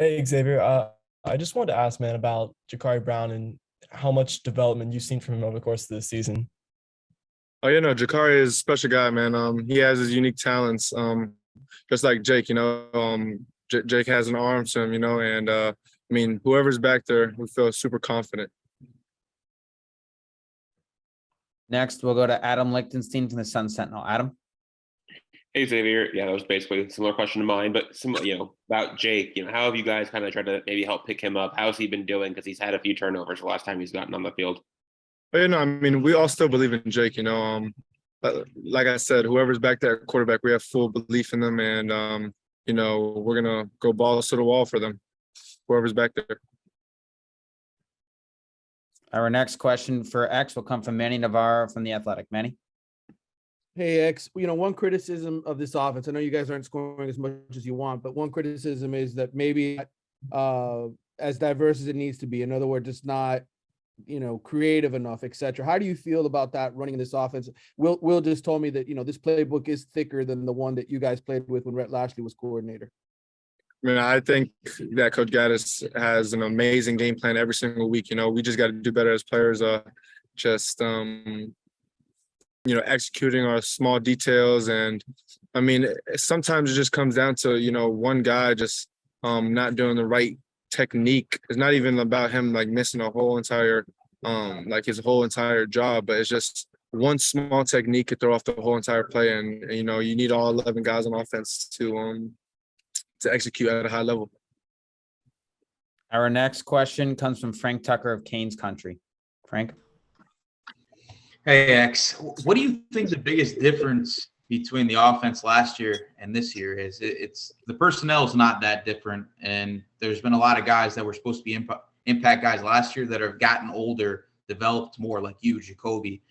Hey Xavier, I just wanted to ask, man, about Jakari Brown and how much development you've seen from him over the course of the season. Oh, Jakari is a special guy, man. He has his unique talents, just like Jake. Jake has an arm to him, and whoever's back there, we feel super confident. Next, we'll go to Adam Lichtenstein from the Sun Sentinel. Adam. Hey Xavier, yeah, that was basically a similar question to mine, but similar, about Jake. How have you guys kind of tried to maybe help pick him up? How's he been doing? Because he's had a few turnovers the last time he's gotten on the field. But we all still believe in Jake. Like I said, whoever's back there at quarterback, we have full belief in them, and we're gonna go balls to the wall for them. Whoever's back there. Our next question for X will come from Manny Navarro from The Athletic. Manny. Hey, X, one criticism of this offense, I know you guys aren't scoring as much as you want, but one criticism is that maybe as diverse as it needs to be. In other words, it's not, creative enough, et cetera. How do you feel about that running this offense? Will just told me that, this playbook is thicker than the one that you guys played with when Rhett Lashley was coordinator. I think that Coach Gaddis has an amazing game plan every single week. We just got to do better as players. Executing our small details. And sometimes it just comes down to, one guy just not doing the right technique. It's not even about him like missing a whole entire, his whole entire job, but it's just one small technique could throw off the whole entire play. And you need all 11 guys on offense to execute at a high level. Our next question comes from Frank Tucker of Canes Country. Frank. Hey, X, what do you think the biggest difference between the offense last year and this year is? It's the personnel is not that different, and there's been a lot of guys that were supposed to be impact guys last year that have gotten older, developed more, like you, Jacoby.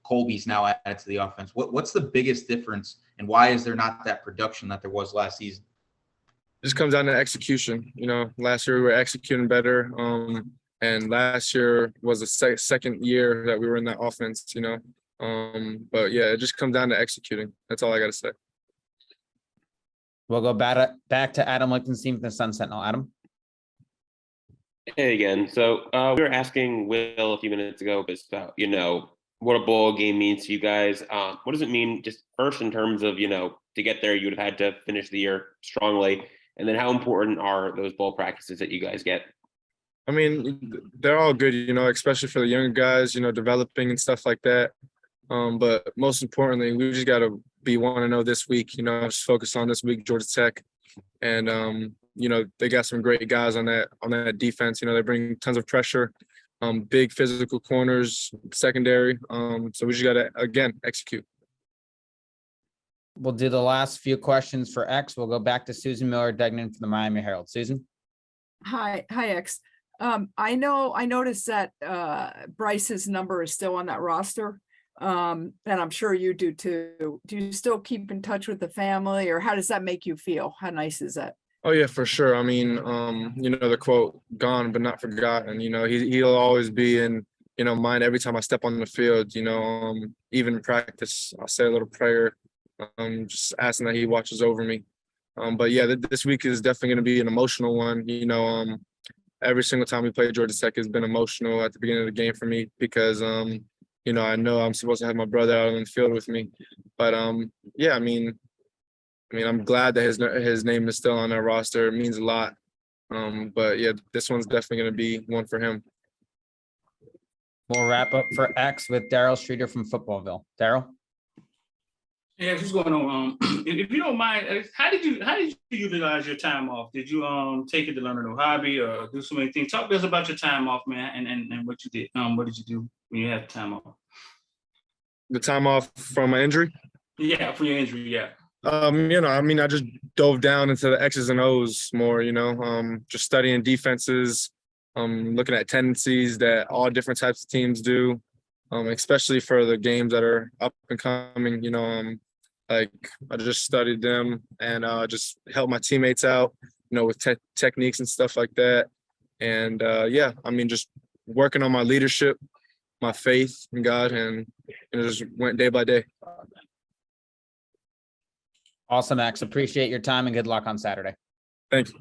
Colby's now added to the offense. What's the biggest difference, and why is there not that production that there was last season? It just comes down to execution. Last year we were executing better. And last year was the second year that we were in that offense, But, yeah, it just comes down to executing. That's all I got to say. We'll go back to Adam Lichtenstein from the Sun Sentinel. Adam. Hey again. So we were asking Will a few minutes ago about, what a bowl game means to you guys. What does it mean just first in terms of, to get there, you would have had to finish the year strongly. And then how important are those bowl practices that you guys get? They're all good, especially for the younger guys, developing and stuff like that. But most importantly, we just got to be 1-0 this week, just focus on this week, Georgia Tech. And, they got some great guys on that defense. They bring tons of pressure, big physical corners, secondary. So we just got to, again, execute. We'll do the last few questions for X. We'll go back to Susan Miller-Degnan from the Miami Herald. Susan. Hi, X. I noticed that Bryce's number is still on that roster. And I'm sure you do too. Do you still keep in touch with the family, or how does that make you feel? How nice is that? Oh yeah, for sure. The quote, gone but not forgotten. He'll always be in, mind every time I step on the field. Even in practice, I'll say a little prayer, just asking that he watches over me. But yeah, this week is definitely going to be an emotional one. Every single time we play Georgia Tech has been emotional at the beginning of the game for me because, I know I'm supposed to have my brother out on the field with me. But, I'm glad that his name is still on that roster. It means a lot. But, yeah, this one's definitely going to be one for him. We'll wrap up for X with Daryl Streeter from Footballville. Daryl? Yeah, what's going on? If you don't mind, how did you utilize your time off? Did you take it to learn a new hobby or do so many things? Talk to us about your time off, man, and what you did. What did you do when you had time off? The time off from my injury? Yeah, for your injury, yeah. I just dove down into the X's and O's more, just studying defenses, looking at tendencies that all different types of teams do. Especially for the games that are up and coming, I just studied them and just helped my teammates out, with techniques and stuff like that. And just working on my leadership, my faith in God, and just went day by day. Awesome, X. Appreciate your time and good luck on Saturday. Thanks.